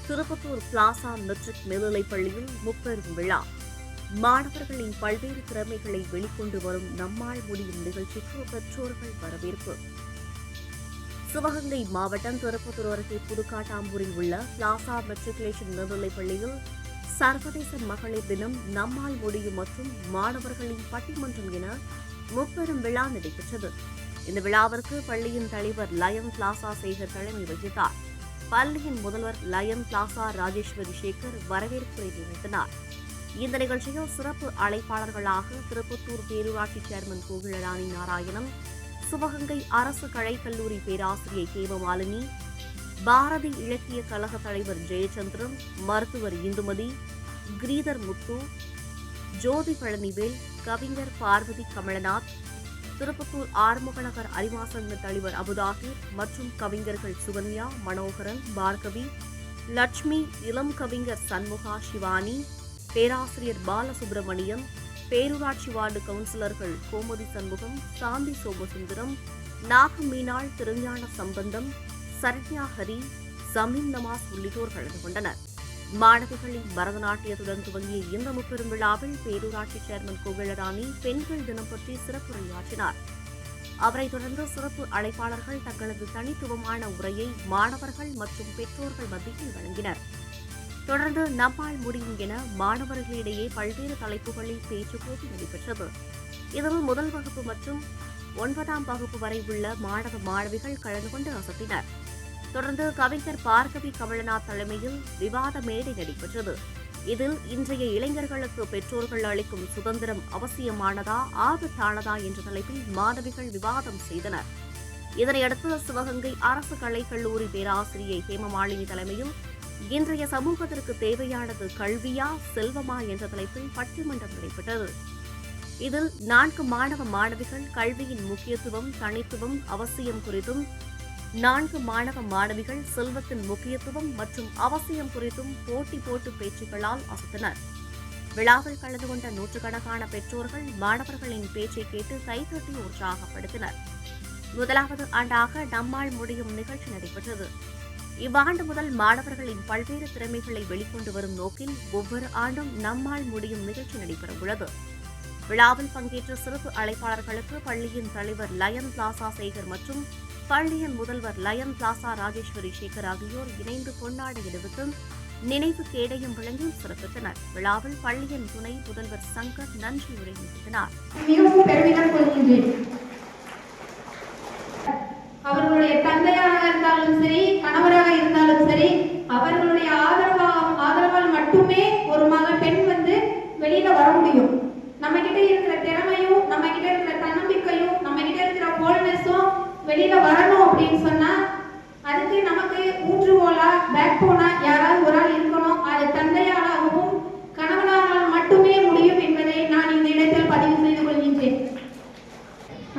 Tirupattur plaza matric மேல்நிலைப் பள்ளியில் முப்பெரும் விழா. மாணவர்களின் பல்வேறு திறமைகளை வெளிக்கொண்டு வரும் நம்மால் முடியும் நிகழ்ச்சிக்கு பெற்றோர்கள் வரவேற்பு. சிவகங்கை மாவட்டம் திருப்பத்தூர் அருகே புதுக்காட்டாம்பூரில் உள்ள பிளாசா மெட்ரிகுலேஷன் மேல்நிலைப் பள்ளியில் சர்வதேச மகளிர் தினம், நம்மால் முடியும் மற்றும் மாணவர்களின் பட்டிமன்றம் என முப்பெரும் விழா நடைபெற்றது. இந்த விழாவிற்கு பள்ளியின் தலைவர் லயன் பிளாசா சேகர் தலைமை வகித்தார். பள்ளியின் முதல்வர் லயன் பிளாசா ராஜேஸ்வரி சேகர் வரவேற்புரை நிகழ்த்தினார். இந்த நிகழ்ச்சியில் சிறப்பு அழைப்பாளர்களாக திருப்பத்தூர் பேரூராட்சி சேர்மன் கோகிலராணி நாராயணன், சிவகங்கை அரசு கலைக்கல்லூரி பேராசிரியை ஹேமமாலினி, பாரதி இலக்கிய கழக தலைவர் ஜெயச்சந்திரன், மருத்துவர் இந்துமதி, கிரீதர் முத்து, ஜோதி பழனிவேல், கவிஞர் பார்வதி கமலநாத், திருப்பத்தூர் ஆறுமுகநகர் அரிமாசங்க தலைவர் அபுதாகிர் மற்றும் கவிஞர்கள் சுகன்யா, மனோகரன், பார்கவி, லட்சுமி, இளம் கவிஞர் சண்முகா, சிவானி, பேராசிரியர் பாலசுப்பிரமணியன், பேரூராட்சி வார்டு கவுன்சிலர்கள் கோமதி சண்முகம், சாந்தி சோமசுந்தரம், நாகம் மீனாள், திருஞான சம்பந்தம், சரண்யா ஹரி, ஜமீன் நமாஸ் உள்ளிட்டோர் கலந்து கொண்டனர். மாணவிகளின் பரதநாட்டியத்துடன் துவங்கிய இந்த முப்பெரும் விழாவில் பேரூராட்சி சேர்மன் கோகிலராணி பெண்கள் தினம் பற்றி சிறப்புரையாற்றினார். அவரைத் தொடர்ந்து சிறப்பு அழைப்பாளர்கள் தங்களது தனித்துவமான உரையை மாணவர்கள் மற்றும் பெற்றோர்கள் மத்தியில் வழங்கினர். தொடர்ந்து நம்மால் முடியும் என மாணவர்களிடையே பல்வேறு தலைப்புகளில் பேச்சு போட்டி நடைபெற்றது. இதில் முதல் வகுப்பு மற்றும் 9ஆம் வகுப்பு வரை உள்ள மாணவ மாணவிகள் கலந்து கொண்டு அசத்தினர். தொடர்ந்து கவிஞர் பார்கவி கமலநாத் தலைமையில் விவாத மேடை நடைபெற்றது. இதில் இன்றைய இளைஞர்களுக்கு பெற்றோர்கள் அளிக்கும் சுதந்திரம் அவசியமானதா ஆபத்தானதா என்ற தலைப்பில் மாணவிகள் விவாதம் செய்தனர். இதனையடுத்து சிவகங்கை அரசு கலைக்கல்லூரி பேராசிரியை ஹேமமாலினி தலைமையில் இன்றைய சமூகத்திற்கு தேவையானது கல்வியா செல்வமா என்ற தலைப்பில் பட்டிமன்றம் நடைபெற்றது. இதில் 4 மாணவ மாணவிகள் கல்வியின் முக்கியத்துவம், தனித்துவம், அவசியம் குறித்தும், 4 மாணவ மாணவிகள் செல்வத்தின் முக்கியத்துவம் மற்றும் அவசியம் குறித்தும் போட்டி போட்டு பேச்சுக்களால் அசத்தினர். விழாவில் கலந்து கொண்ட நூற்றுக்கணக்கான பெற்றோர்கள் மாணவர்களின் பேச்சை கேட்டு கைதட்டி உற்சாகப்படுத்தினர். முதலாவது ஆண்டாக நம்மால் முடியும் நிகழ்ச்சி நடைபெற்றது. இவ்வாண்டு முதல் மாணவர்களின் பல்வேறு திறமைகளை வெளிக்கொண்டு வரும் நோக்கில் ஒவ்வொரு ஆண்டும் நம்மால் முடியும் நிகழ்ச்சி நடைபெறவுள்ளது. விழாவில் பங்கேற்ற சிறப்பு அழைப்பாளர்களுக்கு பள்ளியின் தலைவர் லயன் பிளாசா சேகர் மற்றும் பள்ளியின் முதல்வர் லயன் பிளாசா ராஜேஸ்வரி சேகர் ஆகியோர் இணைந்து பொன்னாடை அணிவித்து நினைவு கேடயம் வழங்கி சிறப்பித்தனர். விழாவில் பள்ளியின் துணை முதல்வர் சங்கர் நன்றி உரை நிகழ்த்தினார். மிகவும் பெருமிதம் கொள்கின்றேன். அவர்களுடைய தந்தையாக இருந்தாலும் சரி, கணவராக இருந்தாலும் சரி, அவர்களுடைய ஆதரவால் மட்டுமே ஒரு பெண் வெளியில வர முடியும். நம்ம கிட்ட இருக்கிற திறமையும், நம்ம கிட்ட இருக்கிற தன்னம்பிக்கையும், நம்ம கிட்ட இருக்கிற போல்ட்னஸும் வெளியில வரணும் அப்படின்னு சொன்னா அதுக்கு நமக்கு ஊன்றுகோலா, பேக் போனா யாராவது ஒரு ஆள் இருக்கணும். அது தந்தையாளாகவும் கணவனானால் மட்டுமே முடியும் என்பதை நான் இந்த இடத்தில் பதிவு செய்து கொள்கின்றேன்.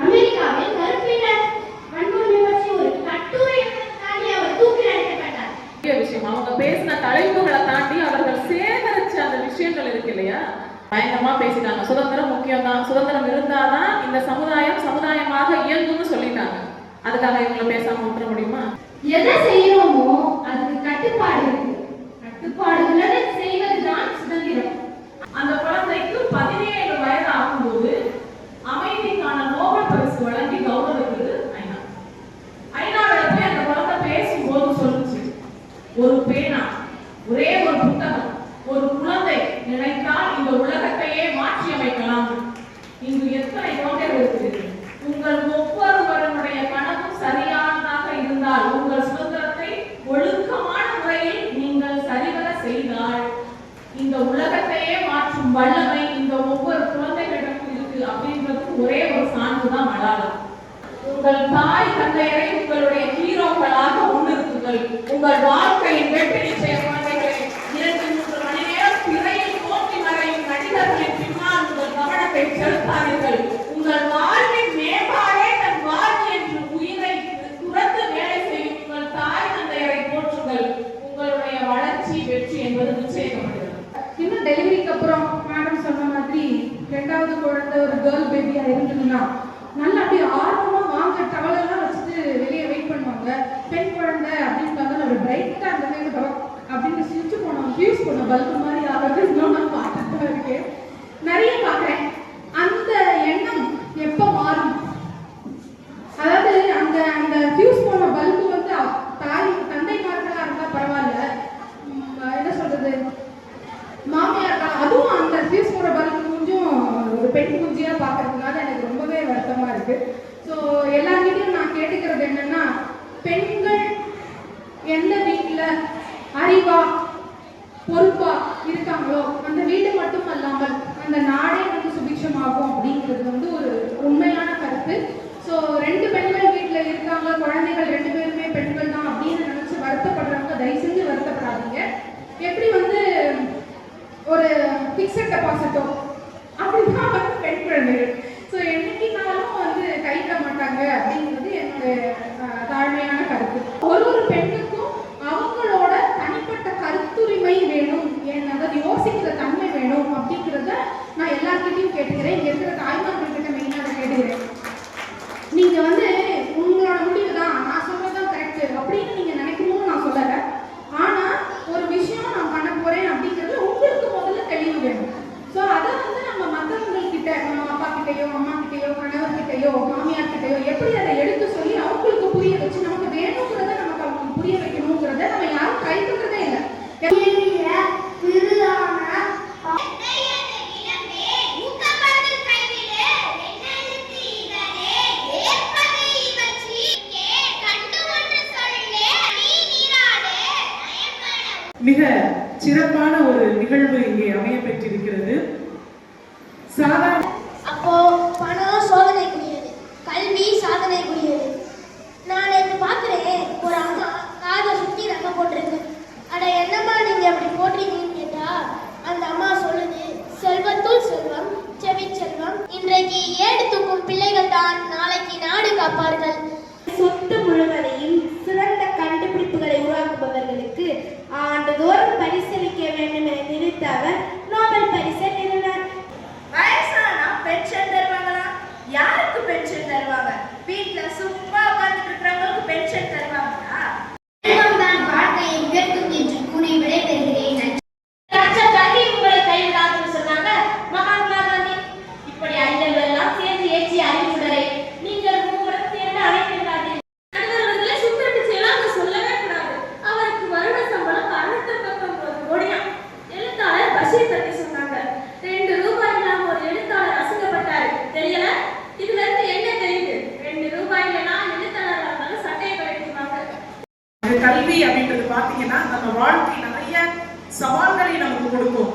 அமெரிக்காவில் கருப்பினர் வன்முறை பற்றி ஒரு கட்டுரை தாண்டி அவர் தூக்கில் அடைக்கப்பட்டார். விஷயம் அவங்க பேசின தலைப்புகளை தாண்டி அவர்கள் சேகரிச்ச அந்த விஷயங்கள் இருக்கு இல்லையா, பயங்கரமா பேசிட்டாங்க. சுதந்திரம் முக்கியம் தான், சுதந்திரம் இருந்தாதான் இந்த சமுதாயமாக இயங்கும்னு சொல்லிட்டாங்க. அதுக்காக இவங்களை பேசாம விட்டுற முடியுமா? எதை செய்யறோமோ அதுக்கு கட்டுப்பாடு இருக்கு. கட்டுப்பாடுகளை செய்வதுதான் சுதந்திரம். அந்த குழந்தைக்கு 17 வயது ஆகும்போது அமைதிக்கான நோபல் பரிசு வழங்கி கௌரவித்தது ஐநா. ஐநாவில போய் அந்த குழந்தை பேசும்போது சொல்லுச்சு, ஒரு பேனா, ஒரே ஒரு புத்தகம், ஒரு குழந்தை நினைத்தால் இந்த உலகத்தையே மாற்றி அமைக்கலாம். இங்கு எத்தனை குழந்தைகள் இருக்கிறது? உங்கள் ஒவ்வொருவருடைய கனவும் சரியானதாக இருந்தால், உங்கள் சுதந்திரத்தை ஒழுக்கமான முறையில் நீங்கள் சரிவர செய்தால், இந்த உலகத்தையே மாற்றும் வல்லமை இந்த ஒவ்வொரு குழந்தைகளிடமும் இருக்கு அப்படின்றதுக்கு ஒரே ஒரு சான்றுதான் மலாலா. உங்கள் தாய் தந்தையரை உங்களுடைய ஹீரோக்களாக முன்னிறுத்துங்கள். உங்கள் வாழ்க்கையின் வெற்றி நிச்சய குழந்தைகளை 2-3 மணி நேரம் திரையில் போட்டி மறையும் நடிகர்களின் பின்னால் உங்கள் கவனத்தை செலுத்தாதீர்கள். உங்கள் வாழ்வின் மேம்பாடே தன் வாழ்வு என்று உயிரை துறந்து வேலை செய்யும் உங்கள் தாய் தந்தையரை போற்றுங்கள். உங்களுடைய வளர்ச்சி, வெற்றி என்பது நிச்சயிக்கப்படுகிறது. இன்னும் டெலிவரிக்கு அப்புறம் மேடம் சொன்ன மாதிரி 2வது குழந்தை ஒரு கேர்ள் பேபியா இருந்ததுன்னா நல்லா அப்படியே ஆர்வமா வாங்க டவலெல்லாம் வச்சுட்டு வெளியே வெயிட் பண்ணுவாங்க. பெண் குழந்தை அப்படின்னு ஒரு பிரைட்டா அந்த பல்பு மாதிரி ஆகிறதுன்னு நான் பார்த்துட்டு தான் இருக்கேன், நிறைய பார்க்குறேன். அந்த எண்ணம் எப்போ மாறும்? அதாவது அந்த அந்த ஃபியூஸ் போன பல்பு வந்து தந்தைமார்களாக இருந்தால் பரவாயில்ல, என்ன சொல்றது, மாமியார் அதுவும் அந்த ஃபியூஸ் போன பல்பு கொஞ்சம் ஒரு பெண் குஞ்சியாக பார்க்கறதுனால எனக்கு ரொம்பவே வருத்தமாக இருக்கு. ஸோ எல்லார்கிட்டையும் நான் கேட்டுக்கிறது என்னன்னா, பெண்கள் எந்த வீட்டில் அறிவா பொறுப்பா இருக்காங்களோ அந்த வீடு மட்டும் அல்லாமல் அந்த நாடே வந்து சுபிக்ஷமாகும் அப்படிங்கிறது வந்து ஒரு உண்மையான கருத்து. ஸோ 2 பெண்கள் வீட்டில் இருக்காங்க, குழந்தைகள் 2 பேருமே பெண்கள் தான் அப்படின்னு நினச்சி வருத்தப்படுறவங்க தயவு செஞ்சு வருத்தப்படாதீங்க. எப்படி வந்து ஒரு ஃபிக்ஸட் டெபாசிட்டோ அப்படிதான் வந்து பெண் குழந்தைகள். ஸோ என்னைக்குனாலும் வந்து கைவிட மாட்டாங்க அப்படிங்கிறது என்னுடைய தாழ்மையான கருத்து. ஒரு பெண்ணுக்கும் அவங்களோட தனிப்பட்ட கருத்துரிமை வேணும், அதாவது யோசிக்கிற தன்மை வேணும் அப்படிங்கிறத நான் எல்லார்கிட்டையும் கேட்டுக்கிறேன். இங்கே இருக்கிற தாய்மார்கள்கிட்ட மெயினாக கேட்டுக்கிறேன். நீங்கள் வந்து உங்களோட முடிவு தான், நான் சொல்றதுதான் கரெக்டு அப்படின்னு நீங்கள் நினைக்கணும்னு நான் சொல்லலை. ஆனால் ஒரு விஷயம் நான் பண்ண போகிறேன் அப்படிங்கிறது உங்களுக்கு முதல்ல தெளிவு வேணும். ஸோ அதை வந்து நம்ம மற்றவங்கக்கிட்ட, நம்ம அப்பா கிட்டையோ அம்மா கிட்டையோ கணவர்கிட்டையோ மாமியார் கிட்டையோ எப்படி அதை எடுத்து சொல்லி அவங்களுக்கு புரிய வச்சு நமக்கு வேணுங்கிறத நமக்கு அவங்களுக்கு புரிய வைக்கணுங்கிறத நம்ம யாரும் கை பண்ணுறதே இல்லை. மிக சிறப்பான ஒரு நிகழ்வு இங்கே அமைய பெற்றிருக்கிறது. சாதாரண அப்போ பணம் சோதனைக்குரியது, கல்வி சாதனைக்குரியது. நான் நேற்று பார்க்குறேன், ஒரு அம்மா காதை சுற்றி நகை போட்டிருக்கு. அட என்னம்மா நீங்க அப்படி போடுறீங்கன்னு கேட்டா அந்த அம்மா சொல்லுது, செல்வத்துள் செல்வம் செவிச்செல்வம். இன்றைக்கு ஏடு தூக்கும் பிள்ளைகள் தான் நாளைக்கு நாடு காப்பார்கள். சொத்து முழுவதையும் சிறந்த கண்டுபிடிப்புகளை உருவாக்குபவர்களுக்கு ஆண்டுதோறும் பரிசளிக்க வேண்டும் என நினைத்த அவர் நோபல் பரிசை நிறுவினார். வயசானா பென்ஷன் தருவாங்களா? யாருக்கு பென்ஷன் தருவாங்க? வீட்டுல சும்மா உட்கார்ந்துட்டு இருக்கிறவங்களுக்கு பென்ஷன் தருவாங்களா? தான் வாழ்க்கையை உயர்த்தும் என்று கூறி விடைபெறுகிறேன். கல்வி உங்களை கைவிடாதுன்னு சொன்னாங்க மகாத்மா காந்தி. இப்படி அறிஞர்கள் எல்லாம் சேர்ந்து ஏற்றி அறிவுரை நீங்கள் மூவரும் சேர்ந்து அழைக்கின்றார்கள். நடுவர்களை சுத்தரிட்டு செய்யலாம் சொல்லவே கூடாது. அவருக்கு வருட சம்பளம் 619 கோடியா. எழுத்தாளர் பஷீர் பற்றி சொன்னாங்க. 2 ரூபாய் இல்லாம ஒரு எழுத்தாளர் அசுங்கப்பட்டாரு. தெரியல? இதுல இருந்து என்ன தெரியுது? 2 ரூபாய் இல்லைன்னா எழுத்தாளர் இருந்தாலும் சட்டையை கழிச்சுவாங்க. கல்வி அப்படின்றது பாத்தீங்கன்னா நம்ம வாழ்க்கை நிறைய சவால்களை நமக்கு கொடுக்கும்.